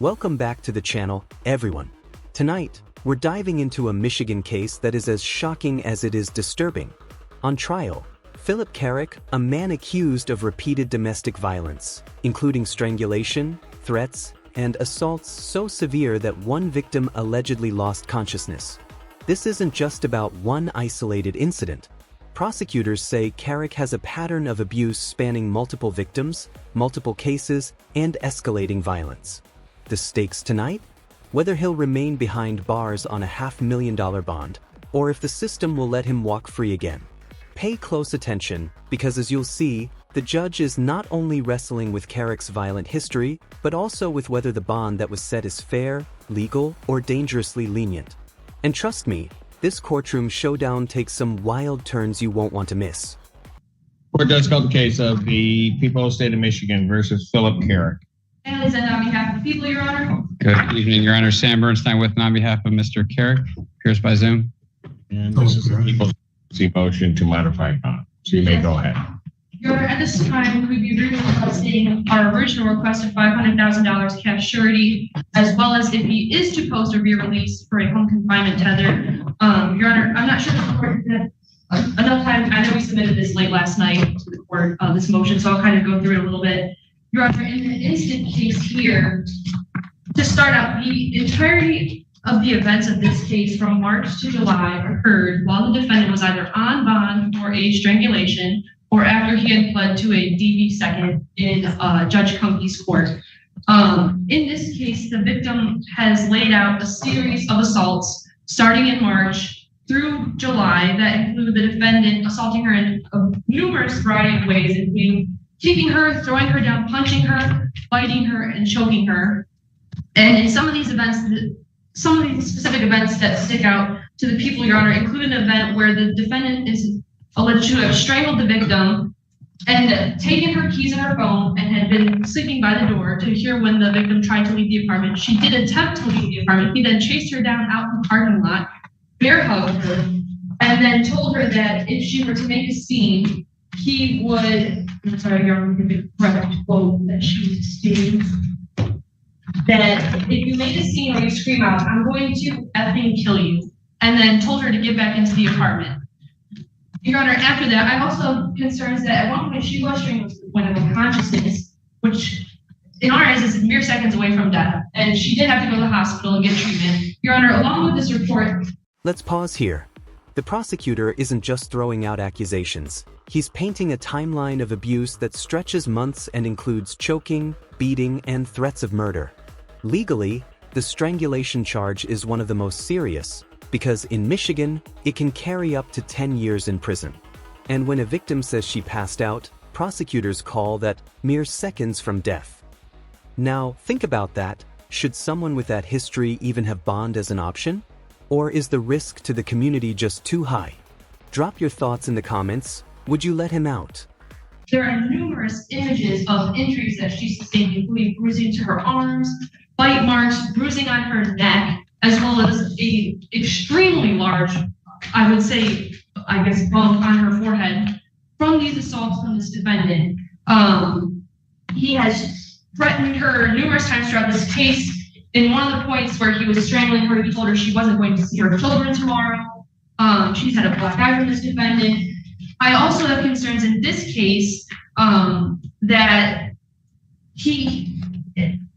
Welcome back to the channel, everyone. Tonight, we're diving into a Michigan case that is as shocking as it is disturbing. On trial, Philip Carrick, a man accused of repeated domestic violence, including strangulation, threats, and assaults so severe that one victim allegedly lost consciousness. This isn't just about one isolated incident. Prosecutors say Carrick has a pattern of abuse spanning multiple victims, multiple cases, and escalating violence. The stakes tonight? Whether he'll remain behind bars on a $500,000 bond, or if the system will let him walk free again. Pay close attention, because as you'll see, the judge is not only wrestling with Carrick's violent history, but also with whether the bond that was set is fair, legal, or dangerously lenient. And trust me, this courtroom showdown takes some wild turns you won't want to miss. Court does call the case of the people of the state of Michigan versus Philip Carrick. And is that on behalf of the people, Your Honor? Good evening, Your Honor. Sam Bernstein with on behalf of Mr. Carrick. Appears by Zoom. And this is the people's motion to modify bond. So you may go ahead. Your Honor, at this time, we'd be requesting our original request of $500,000 cash surety, as well as if he is to post or be released for a home confinement tether. Your Honor, I'm not sure if the court had enough time. I know we submitted this late last night to the court, this motion, so I'll kind of go through it a little bit. Your Honor, in the instant case here, to start out, the entirety of the events of this case from March to July occurred while the defendant was either on bond for a strangulation or after he had pled to a DV second in Judge Kunke's court. In this case, the victim has laid out a series of assaults starting in March through July that include the defendant assaulting her in a numerous variety of ways, including kicking her, throwing her down, punching her, biting her, and choking her. And in some of these events, some of these specific events that stick out to the people, Your Honor, include an event where the defendant is alleged to have strangled the victim and taken her keys and her phone and had been sleeping by the door to hear when the victim tried to leave the apartment. She did attempt to leave the apartment. He then chased her down out in the parking lot, bear hugged her, and then told her that if she were to make a scene, he would, I'm sorry, Your Honor, the correct quote that she was stating, that if you make a scene or you scream out, I'm going to effing kill you, and then told her to get back into the apartment. Your Honor, after that, I also have concerns that at one point she was strangled to the point of unconsciousness, which in our eyes is mere seconds away from death, and she did have to go to the hospital and get treatment. Your Honor, along with this report. Let's pause here. The prosecutor isn't just throwing out accusations. He's painting a timeline of abuse that stretches months and includes choking, beating, and threats of murder. Legally, the strangulation charge is one of the most serious, because in Michigan, it can carry up to 10 years in prison. And when a victim says she passed out, prosecutors call that mere seconds from death. Now, think about that. Should someone with that history even have bond as an option? Or is the risk to the community just too high? Drop your thoughts in the comments. Would you let him out? There are numerous images of injuries that she sustained, including bruising to her arms, bite marks, bruising on her neck, as well as a extremely large, I would say, I guess, bump on her forehead from these assaults from this defendant. He has threatened her numerous times throughout this case. In one of the points where he was strangling her, he told her she wasn't going to see her children tomorrow. She's had a black eye from this defendant. I also have concerns in this case that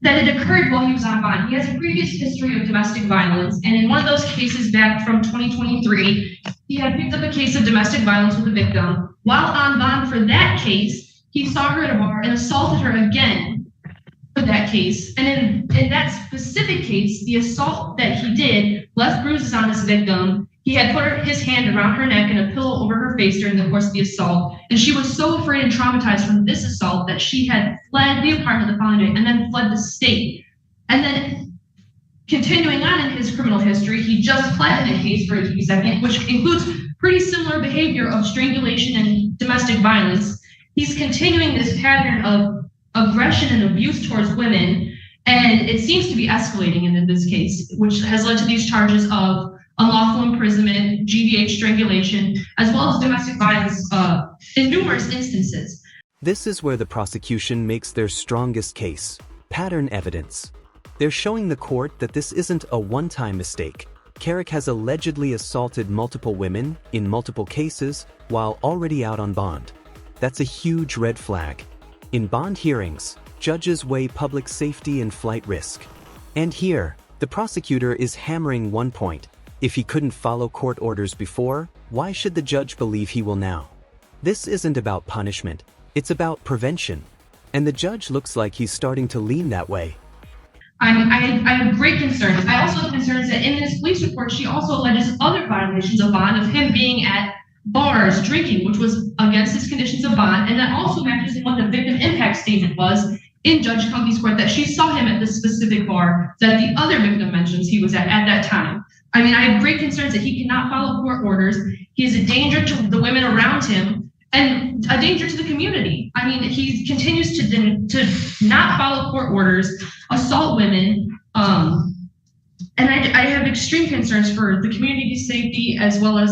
it occurred while he was on bond. He has a previous history of domestic violence, and in one of those cases back from 2023, he had picked up a case of domestic violence with a victim. While on bond for that case, he saw her at a bar and assaulted her again for that case. And in that specific case, the assault that he did left bruises on this victim. He had put his hand around her neck and a pillow over her face during the course of the assault. And she was so afraid and traumatized from this assault that she had fled the apartment the following day and then fled the state. And then continuing on in his criminal history, he just pled in a case for a DV second, which includes pretty similar behavior of strangulation and domestic violence. He's continuing this pattern of aggression and abuse towards women. And it seems to be escalating in this case, which has led to these charges of unlawful imprisonment, GVH strangulation, as well as domestic violence in numerous instances. This is where the prosecution makes their strongest case: pattern evidence. They're showing the court that this isn't a one-time mistake. Carrick has allegedly assaulted multiple women in multiple cases while already out on bond. That's a huge red flag. In bond hearings, judges weigh public safety and flight risk. And here, the prosecutor is hammering one point. If he couldn't follow court orders before, why should the judge believe he will now? This isn't about punishment, it's about prevention. And the judge looks like he's starting to lean that way. I have great concerns. I also have concerns that in this police report, she also alleges other violations of bond of him being at bars, drinking, which was against his conditions of bond. And that also matches in what the victim impact statement was in Judge Kunke's court, that she saw him at this specific bar that the other victim mentions he was at that time. I mean, I have great concerns that he cannot follow court orders. He is a danger to the women around him and a danger to the community. I mean, he continues to not follow court orders, assault women, and I have extreme concerns for the community's safety as well as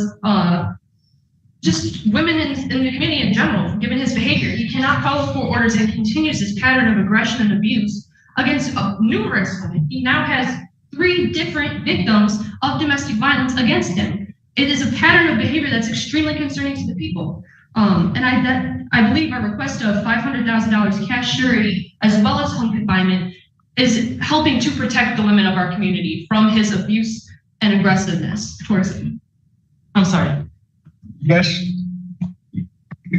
just women in the community in general, given his behavior. He cannot follow court orders and continues his pattern of aggression and abuse against numerous women. He now has 3 different victims of domestic violence against him. It is a pattern of behavior that's extremely concerning to the people. And I believe our request of $500,000 cash surety as well as home confinement is helping to protect the women of our community from his abuse and aggressiveness towards him. I'm sorry. Yes.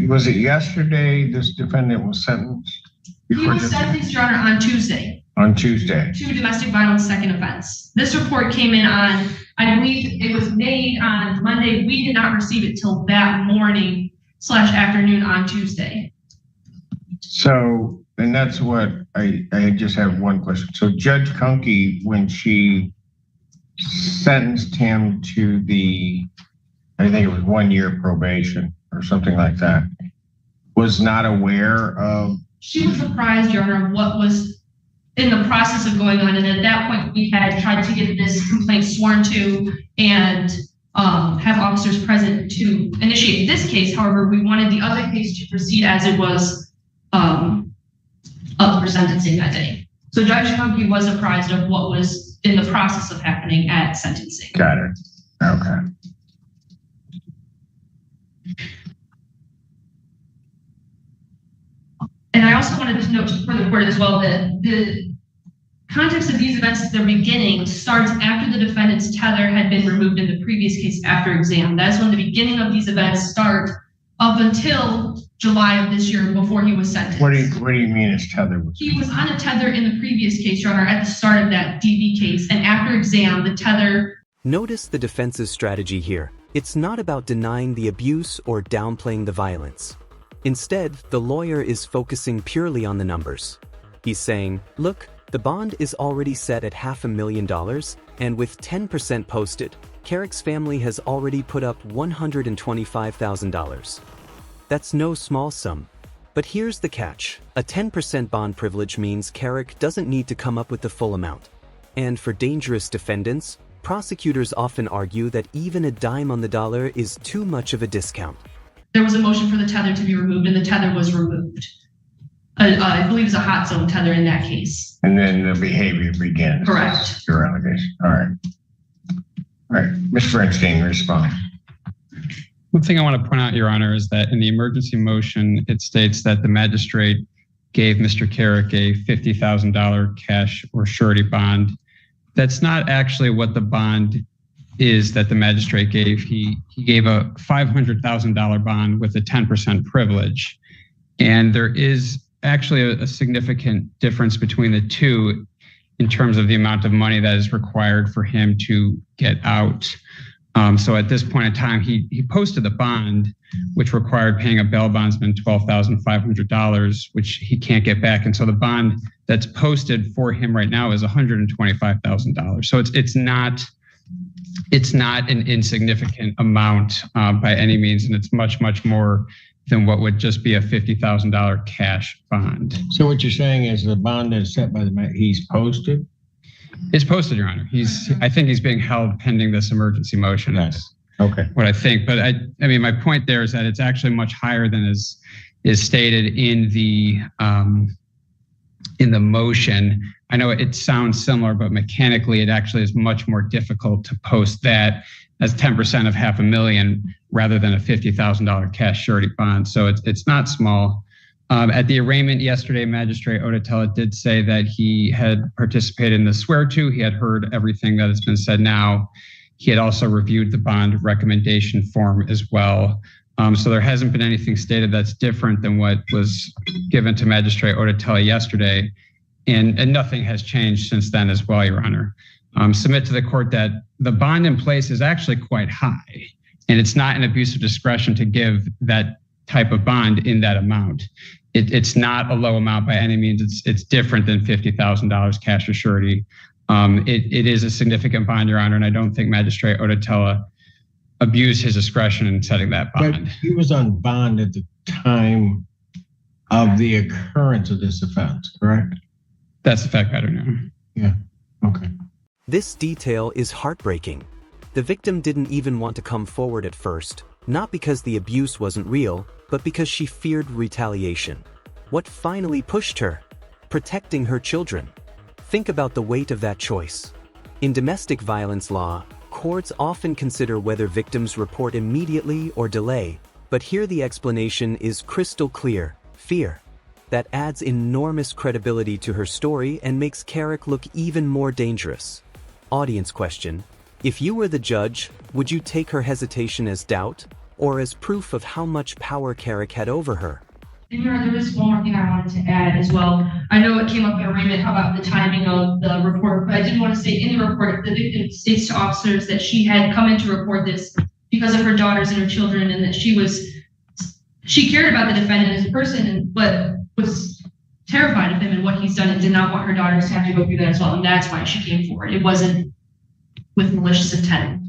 Was it yesterday this defendant was sentenced? He was sentenced, Your Honor, on Tuesday. On Tuesday. To domestic violence second offense. This report came in on, I believe it was made on Monday. We did not receive it till that morning/afternoon on Tuesday. So, and that's what I just have one question. So Judge Kunke, when she sentenced him to I think it was 1 year probation or something like that, was not aware of? She was surprised, Your Honor, of what was in the process of going on. And at that point, we had tried to get this complaint sworn to and have officers present to initiate this case. However, we wanted the other case to proceed as it was up for sentencing that day. So Judge Kunke was apprised of what was in the process of happening at sentencing. Got it. Okay. And I also wanted to note for the court as well that the context of these events at their beginning starts after the defendant's tether had been removed in the previous case after exam. That's when the beginning of these events start up until July of this year before he was sentenced. What do you mean his tether was? He was on a tether in the previous case, Your Honor, at the start of that DV case. And after exam, the tether... Notice the defense's strategy here. It's not about denying the abuse or downplaying the violence. Instead, the lawyer is focusing purely on the numbers. He's saying, look, the bond is already set at $500,000, and with 10% posted, Carrick's family has already put up $125,000. That's no small sum. But here's the catch. A 10% bond privilege means Carrick doesn't need to come up with the full amount. And for dangerous defendants, prosecutors often argue that even a dime on the dollar is too much of a discount. There was a motion for the tether to be removed, and the tether was removed. I believe it's a hot zone tether in that case. And then the behavior begins. Correct. Your allegation. All right. All right. Ms. Bernstein, respond. One thing I want to point out, Your Honor, is that in the emergency motion, it states that the magistrate gave Mr. Carrick a $50,000 cash or surety bond. That's not actually what the bond is that the magistrate gave. He gave a $500,000 bond with a 10% privilege. And there is actually a significant difference between the two in terms of the amount of money that is required for him to get out. So at this point in time, he posted the bond, which required paying a bail bondsman $12,500, which he can't get back. And so the bond that's posted for him right now is $125,000. So it's not an insignificant amount by any means, and it's much, much more than what would just be a $50,000 cash bond. So what you're saying is the bond is set by he's posted? It's posted, Your Honor. I think he's being held pending this emergency motion. Nice. Okay. What I think, but I mean, my point there is that it's actually much higher than is stated in the in the motion. I know it sounds similar, but mechanically it actually is much more difficult to post that as 10% of $500,000 rather than a $50,000 cash surety bond. So it's not small. At the arraignment yesterday, Magistrate Odetella did say that he had participated in the swear-to. He had heard everything that has been said now. He had also reviewed the bond recommendation form as well. So there hasn't been anything stated that's different than what was given to Magistrate Odetella yesterday. And nothing has changed since then as well, Your Honor. Submit to the court that the bond in place is actually quite high, and it's not an abuse of discretion to give that type of bond in that amount. It's not a low amount by any means. It's different than $50,000 cash or surety. It is a significant bond, Your Honor, and I don't think Magistrate Odetella abused his discretion in setting that bond. But he was on bond at the time of the occurrence of this offense, correct? That's the fact pattern, Your Honor. Yeah, okay. This detail is heartbreaking. The victim didn't even want to come forward at first, not because the abuse wasn't real, but because she feared retaliation. What finally pushed her? Protecting her children. Think about the weight of that choice. In domestic violence law, courts often consider whether victims report immediately or delay, but here the explanation is crystal clear: fear. That adds enormous credibility to her story and makes Carrick look even more dangerous. Audience question: if you were the judge, would you take her hesitation as doubt, or as proof of how much power Carrick had over her? And Your Honor, there was one more thing I wanted to add as well. I know it came up in arraignment about the timing of the report, but I did want to say in the report, the victim states to officers that she had come in to report this because of her daughters and her children, and that she cared about the defendant as a person, but was terrified of him and what he's done, and did not want her daughters to have to go through that as well. And that's why she came forward. It wasn't with malicious intent.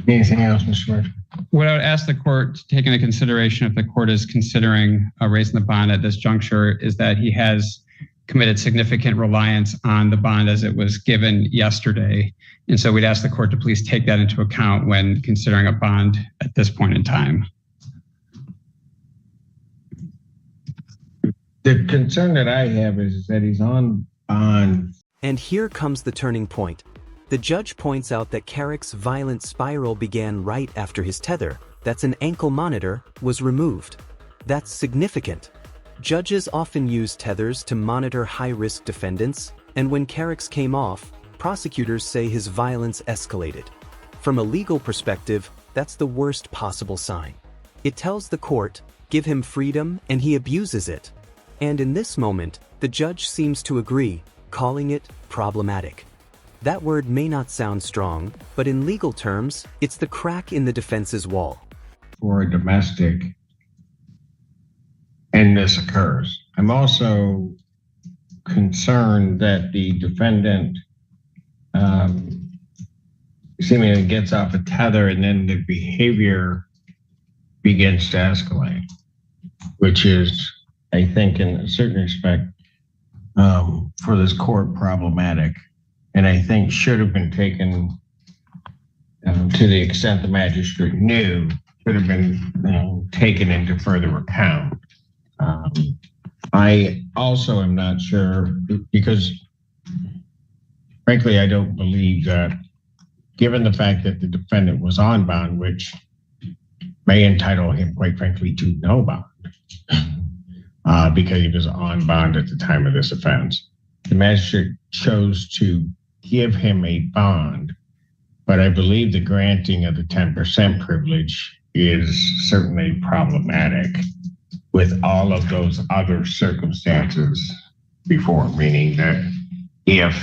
Anything else, Mr. Murphy? What I would ask the court to take into consideration if the court is considering raising the bond at this juncture is that he has committed significant reliance on the bond as it was given yesterday. And so we'd ask the court to please take that into account when considering a bond at this point in time. The concern that I have is that he's on bond. And here comes the turning point. The judge points out that Carrick's violent spiral began right after his tether, that's an ankle monitor, was removed. That's significant. Judges often use tethers to monitor high-risk defendants, and when Carrick's came off, prosecutors say his violence escalated. From a legal perspective, that's the worst possible sign. It tells the court, give him freedom, and he abuses it. And in this moment, the judge seems to agree, calling it problematic. That word may not sound strong, but in legal terms, it's the crack in the defense's wall. For a domestic, and this occurs. I'm also concerned that the defendant seemingly gets off a tether and then the behavior begins to escalate, which is, I think, in a certain respect, for this court problematic. And I think should have been taken to the extent the magistrate knew, should have been taken into further account. I also am not sure, because frankly, I don't believe that, given the fact that the defendant was on bond, which may entitle him, quite frankly, to no bond, because he was on bond at the time of this offense. The magistrate chose to give him a bond, but I believe the granting of the 10% privilege is certainly problematic with all of those other circumstances before, meaning that if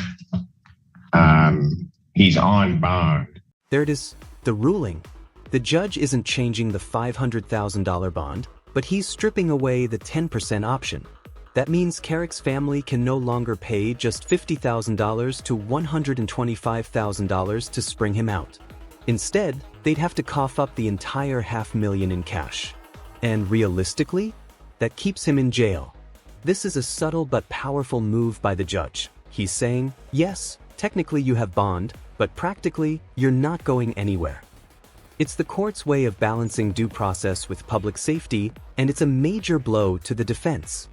he's on bond. There it is, the ruling. The judge isn't changing the $500,000 bond, but he's stripping away the 10% option. That means Carrick's family can no longer pay just $50,000 to $125,000 to spring him out. Instead, they'd have to cough up the entire $500,000 in cash. And realistically, that keeps him in jail. This is a subtle but powerful move by the judge. He's saying, yes, technically you have bond, but practically, you're not going anywhere. It's the court's way of balancing due process with public safety, and it's a major blow to the defense.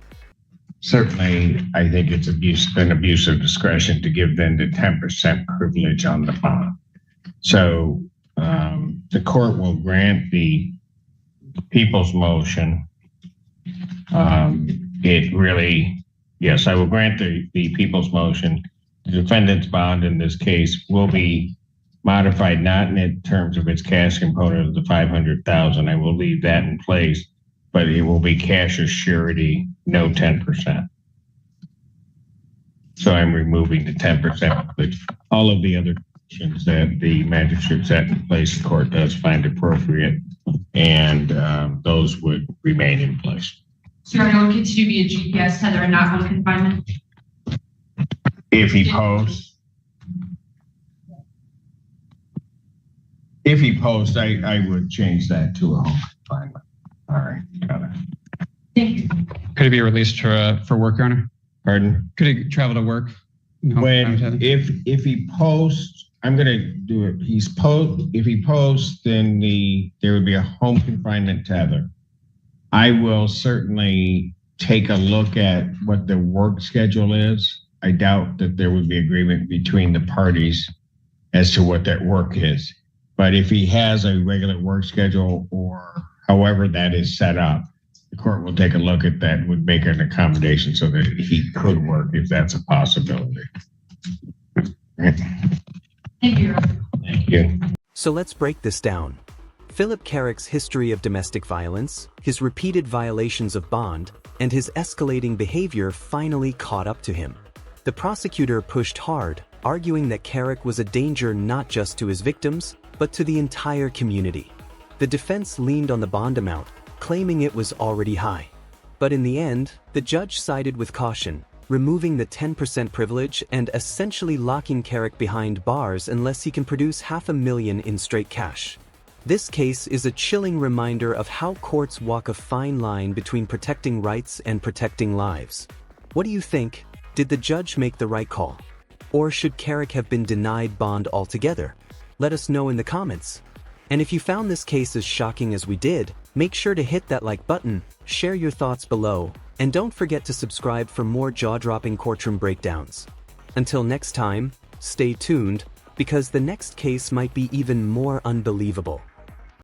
certainly, I think it's an abuse of discretion to give them the 10% privilege on the bond. So the court will grant the people's motion. Yes, I will grant the people's motion. The defendant's bond in this case will be modified not in terms of its cash component of the $500,000. I will leave that in place, but it will be cash or surety, no 10%. So I'm removing the 10%, but all of the other conditions that the magistrate set in place, the court does find appropriate, and those would remain in place. So you're going to continue to be a GPS tether and not home confinement? If he posts, I would change that to a home confinement. All right, got it. Thank you. Could he be released for work, Your Honor? Pardon? Could he travel to work? No, If he posts, I'm going to do it. If he posts, then there would be a home confinement tether. I will certainly take a look at what the work schedule is. I doubt that there would be agreement between the parties as to what that work is. But if he has a regular work schedule or however that is set up, the court will take a look at that and would make an accommodation so that he could work if that's a possibility. Thank you. Thank you. So let's break this down. Philip Carrick's history of domestic violence, his repeated violations of bond, and his escalating behavior finally caught up to him. The prosecutor pushed hard, arguing that Carrick was a danger not just to his victims, but to the entire community. The defense leaned on the bond amount, claiming it was already high. But in the end, the judge sided with caution, removing the 10% privilege and essentially locking Carrick behind bars unless he can produce $500,000 in straight cash. This case is a chilling reminder of how courts walk a fine line between protecting rights and protecting lives. What do you think? Did the judge make the right call? Or should Carrick have been denied bond altogether? Let us know in the comments. And if you found this case as shocking as we did, make sure to hit that like button, share your thoughts below, and don't forget to subscribe for more jaw-dropping courtroom breakdowns. Until next time, stay tuned, because the next case might be even more unbelievable.